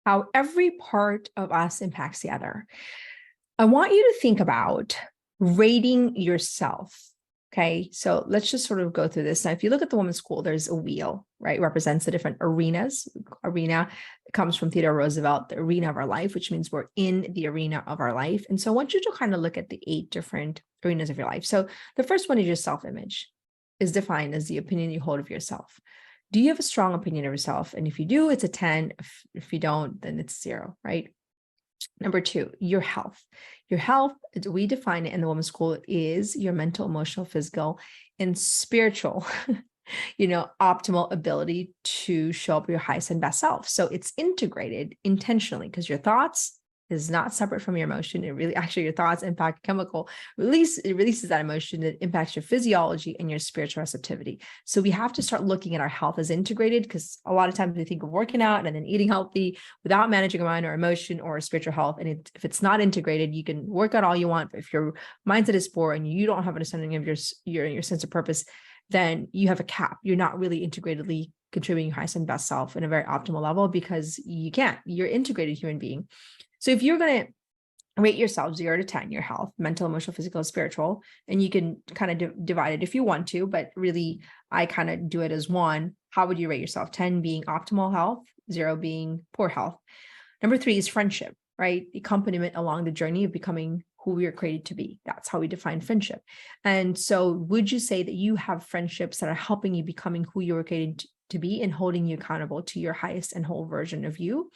how every part of us impacts the other. I want you to think about rating yourself. Okay, so let's just sort of go through this. Now, if you look at the women's school, there's a wheel, right? It represents the different arenas. Arena comes from Theodore Roosevelt, the arena of our life, which means we're in the arena of our life. And so I want you to kind of look at the 8 different arenas of your life. So the first one is your self-image, is defined as the opinion you hold of yourself. Do you have a strong opinion of yourself? And if you do, it's a 10. If you don't, then it's 0, right? Number 2, your health. Your health, as we define it in the women's school, is your mental, emotional, physical, and spiritual, optimal ability to show up your highest and best self. So it's integrated intentionally because your thoughts is not separate from your emotion. It really, actually, your thoughts impact chemical release. It releases that emotion that impacts your physiology and your spiritual receptivity. So we have to start looking at our health as integrated, because a lot of times we think of working out and then eating healthy without managing our mind or emotion or spiritual health. And if it's not integrated, you can work out all you want, but if your mindset is poor and you don't have an understanding of your sense of purpose, then you have a cap. You're not really integratedly contributing your highest and best self in a very optimal level, because you can't. You're an integrated human being. So if you're going to rate yourself 0 to 10, your health, mental, emotional, physical, spiritual, and you can kind of divide it if you want to, but really I kind of do it as 1. How would you rate yourself? 10 being optimal health, 0 being poor health. Number 3 is friendship, right? The accompaniment along the journey of becoming who we are created to be. That's how we define friendship. And so would you say that you have friendships that are helping you becoming who you were created to be and holding you accountable to your highest and whole version of you?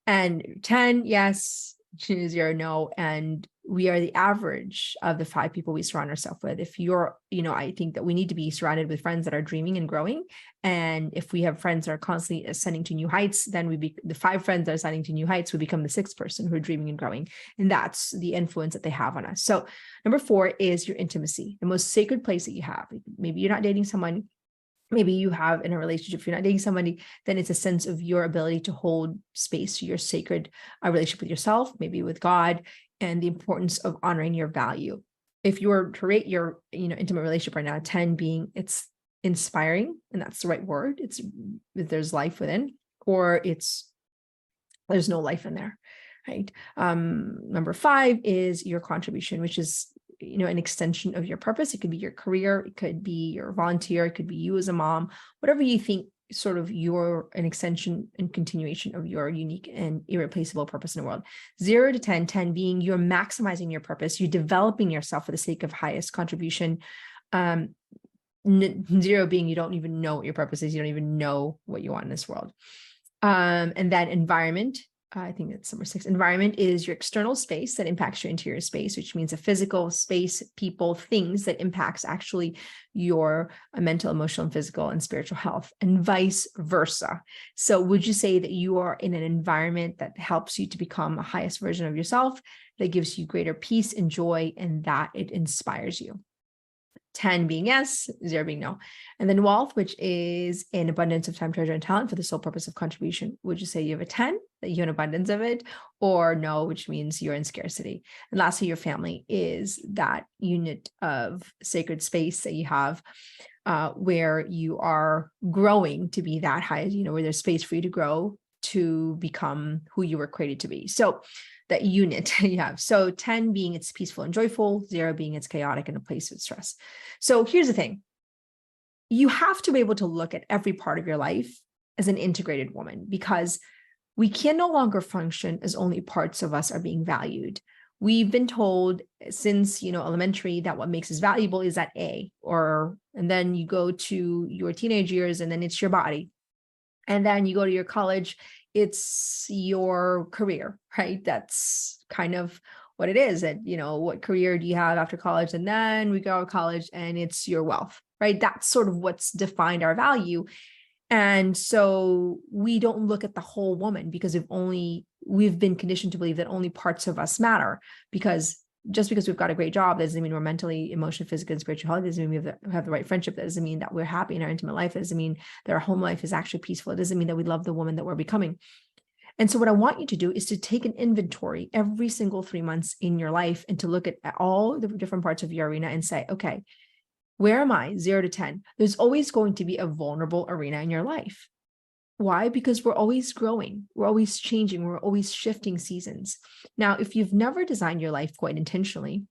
And 10, yes, 0, no. And we are the average of the 5 people we surround ourselves with. If you're, I think that we need to be surrounded with friends that are dreaming and growing. And if we have friends that are constantly ascending to new heights, then the 5 friends that are ascending to new heights, we become the 6th person who are dreaming and growing. And that's the influence that they have on us. So number 4 is your intimacy, the most sacred place that you have. Maybe you're not dating someone. Maybe you have in a relationship, if you're not dating somebody, then it's a sense of your ability to hold space to your sacred relationship with yourself, maybe with God, and the importance of honoring your value. If you were to rate your, intimate relationship right now, 10 being it's inspiring, and that's the right word. It's there's life within, or there's no life in there, right? Number 5 is your contribution, which is an extension of your purpose. It could be your career, it could be your volunteer, it could be you as a mom, whatever you think sort of an extension and continuation of your unique and irreplaceable purpose in the world. 0 to 10, 10 being you're maximizing your purpose, you're developing yourself for the sake of highest contribution. 0 being you don't even know what your purpose is, you don't even know what you want in this world. And then environment, I think that's number 6. Environment is your external space that impacts your interior space, which means a physical space, people, things that impacts actually your mental, emotional, and physical and spiritual health, and vice versa. So would you say that you are in an environment that helps you to become a highest version of yourself, that gives you greater peace and joy, and that it inspires you? 10 being yes, 0 being no. And then wealth, which is an abundance of time, treasure, and talent for the sole purpose of contribution. Would you say you have a 10, that you have an abundance of it, or no, which means you're in scarcity? And lastly, your family is that unit of sacred space that you have where you are growing to be that high, where there's space for you to grow to become who you were created to be. So that unit you have. So 10 being it's peaceful and joyful, 0 being it's chaotic and a place of stress. So here's the thing. You have to be able to look at every part of your life as an integrated woman, because we can no longer function as only parts of us are being valued. We've been told since, elementary, that what makes us valuable is that A, and then you go to your teenage years and then it's your body. And then you go to your college, it's your career, right? That's kind of what it is. And, what career do you have after college? And then we go to college and it's your wealth, right? That's sort of what's defined our value. And so we don't look at the whole woman, because we've been conditioned to believe that only parts of us matter, because just because we've got a great job, that doesn't mean we're mentally, emotionally, physically, and spiritually healthy. That doesn't mean we have the right friendship. That doesn't mean that we're happy in our intimate life. That doesn't mean that our home life is actually peaceful. It doesn't mean that we love the woman that we're becoming. And so what I want you to do is to take an inventory every single 3 months in your life, and to look at all the different parts of your arena and say, okay, where am I? 0 to 10. There's always going to be a vulnerable arena in your life. Why? Because we're always growing, we're always changing, we're always shifting seasons. Now, if you've never designed your life quite intentionally,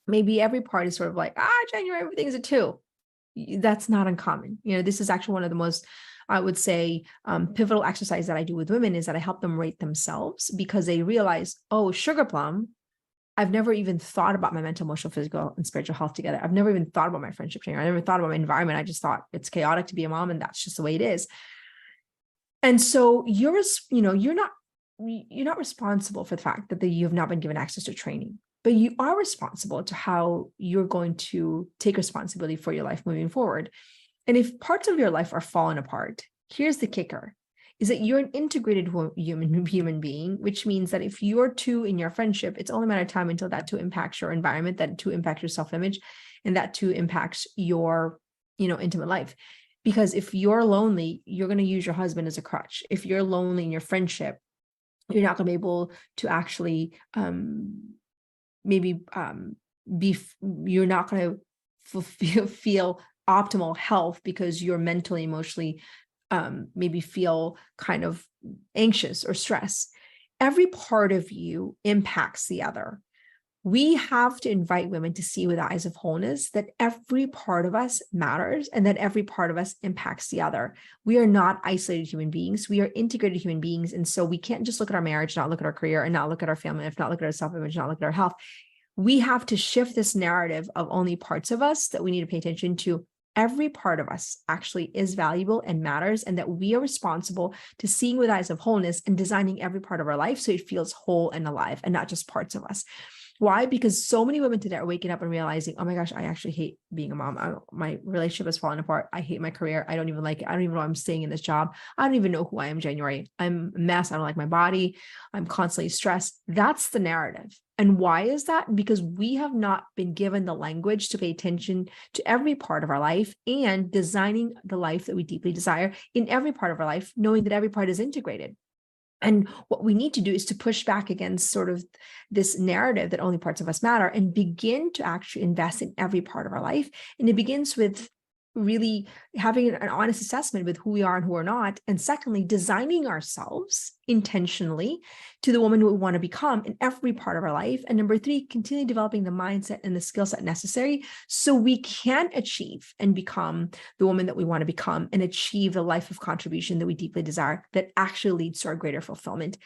maybe every part is sort of like, January, everything's a 2. That's not uncommon. This is actually one of the most, I would say, pivotal exercise that I do with women, is that I help them rate themselves, because they realize, oh, sugar plum, I've never even thought about my mental, emotional, physical, and spiritual health together. I've never even thought about my friendship training. I never thought about my environment. I just thought it's chaotic to be a mom, and that's just the way it is. And so you're not responsible for the fact that you have not been given access to training, but you are responsible to how you're going to take responsibility for your life moving forward. And if parts of your life are falling apart, here's the kicker, is that you're an integrated human being, which means that if you're 2 in your friendship, it's only a matter of time until that 2 impacts your environment, that 2 impacts your self-image, and that 2 impacts your, intimate life. Because if you're lonely, you're going to use your husband as a crutch. If you're lonely in your friendship, you're not going to be able to actually you're not going to feel optimal health, because you're mentally, emotionally, maybe feel kind of anxious or stressed. Every part of you impacts the other. We have to invite women to see with eyes of wholeness that every part of us matters, and that every part of us impacts the other. We are not isolated human beings. We are integrated human beings. And so we can't just look at our marriage, not look at our career, and not look at our family, if not look at our self-image, not look at our health. We have to shift this narrative of only parts of us that we need to pay attention to. Every part of us actually is valuable and matters, and that we are responsible to seeing with eyes of wholeness and designing every part of our life so it feels whole and alive, and not just parts of us. Why? Because so many women today are waking up and realizing, oh my gosh, I actually hate being a mom. My relationship has fallen apart. I hate my career. I don't even like it. I don't even know I'm staying in this job. I don't even know who I am, January. I'm a mess. I don't like my body. I'm constantly stressed. That's the narrative. And why is that? Because we have not been given the language to pay attention to every part of our life, and designing the life that we deeply desire in every part of our life, knowing that every part is integrated. And what we need to do is to push back against sort of this narrative that only parts of us matter, and begin to actually invest in every part of our life. And it begins with really having an honest assessment with who we are and who we're not. And secondly, designing ourselves intentionally to the woman we want to become in every part of our life. And number 3, continue developing the mindset and the skill set necessary so we can achieve and become the woman that we want to become, and achieve the life of contribution that we deeply desire, that actually leads to our greater fulfillment.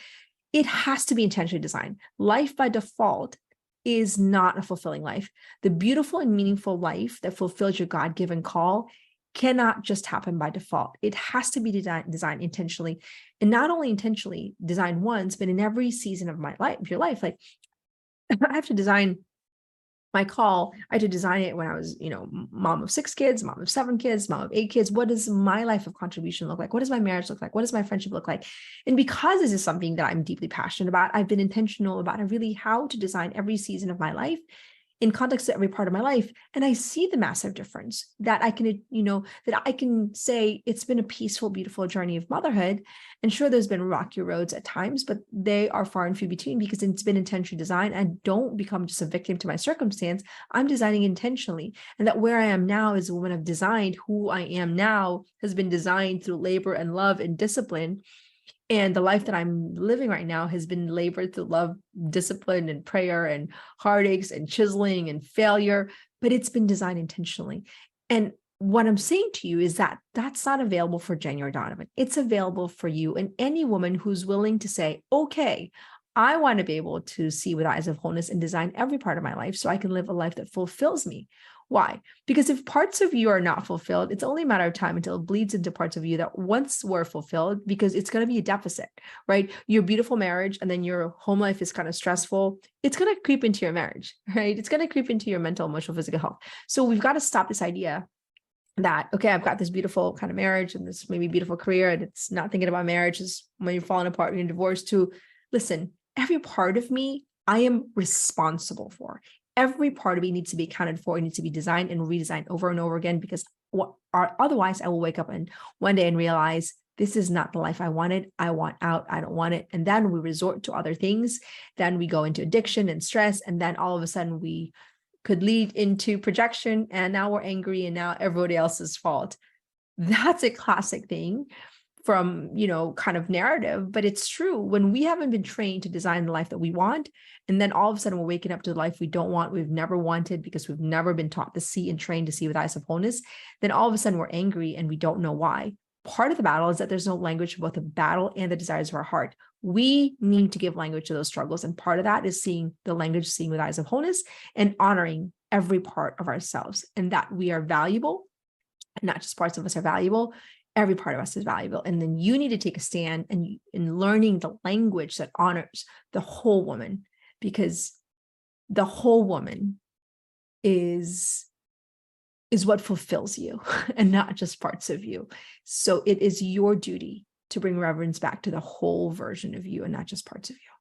It has to be intentionally designed. Life by default is not a fulfilling life. The beautiful and meaningful life that fulfills your God-given call cannot just happen by default. It has to be designed intentionally, and not only intentionally designed once, but in every season of your life. Like, I have to design my call. I had to design it when I was, mom of 6 kids, mom of 7 kids, mom of 8 kids. What does my life of contribution look like? What does my marriage look like? What does my friendship look like? And because this is something that I'm deeply passionate about, I've been intentional about really how to design every season of my life in context to every part of my life. And I see the massive difference that I can, that I can say it's been a peaceful, beautiful journey of motherhood. And sure, there's been rocky roads at times, but they are far and few between, because it's been intentionally designed. I don't become just a victim to my circumstance. I'm designing intentionally. And that where I am now is a woman I've designed. Who I am now has been designed through labor and love and discipline. And the life that I'm living right now has been labored through love, discipline, and prayer, and heartaches, and chiseling, and failure, but it's been designed intentionally. And what I'm saying to you is that that's not available for January Donovan. It's available for you and any woman who's willing to say, okay, I want to be able to see with eyes of wholeness and design every part of my life so I can live a life that fulfills me. Why? Because if parts of you are not fulfilled, it's only a matter of time until it bleeds into parts of you that once were fulfilled, because it's going to be a deficit, right? Your beautiful marriage and then your home life is kind of stressful. It's going to creep into your marriage, right? It's going to creep into your mental, emotional, physical health. So we've got to stop this idea that, okay, I've got this beautiful kind of marriage and this maybe beautiful career, and it's not thinking about marriage is when you're falling apart, you're divorced, to listen, every part of me, I am responsible for. Every part of me needs to be accounted for. It needs to be designed and redesigned over and over again, because otherwise I will wake up and one day and realize this is not the life I wanted. I want out. I don't want it. And then we resort to other things. Then we go into addiction and stress. And then all of a sudden we could lead into projection. And now we're angry and now everybody else's fault. That's a classic thing from, kind of narrative, but it's true. When we haven't been trained to design the life that we want, and then all of a sudden we're waking up to the life we don't want, we've never wanted, because we've never been taught to see and trained to see with eyes of wholeness, then all of a sudden we're angry and we don't know why. Part of the battle is that there's no language for both the battle and the desires of our heart. We need to give language to those struggles. And part of that is seeing the language, seeing with eyes of wholeness, and honoring every part of ourselves, and that we are valuable. Not just parts of us are valuable, every part of us is valuable. And then you need to take a stand and in learning the language that honors the whole woman, because the whole woman is what fulfills you and not just parts of you. So it is your duty to bring reverence back to the whole version of you and not just parts of you.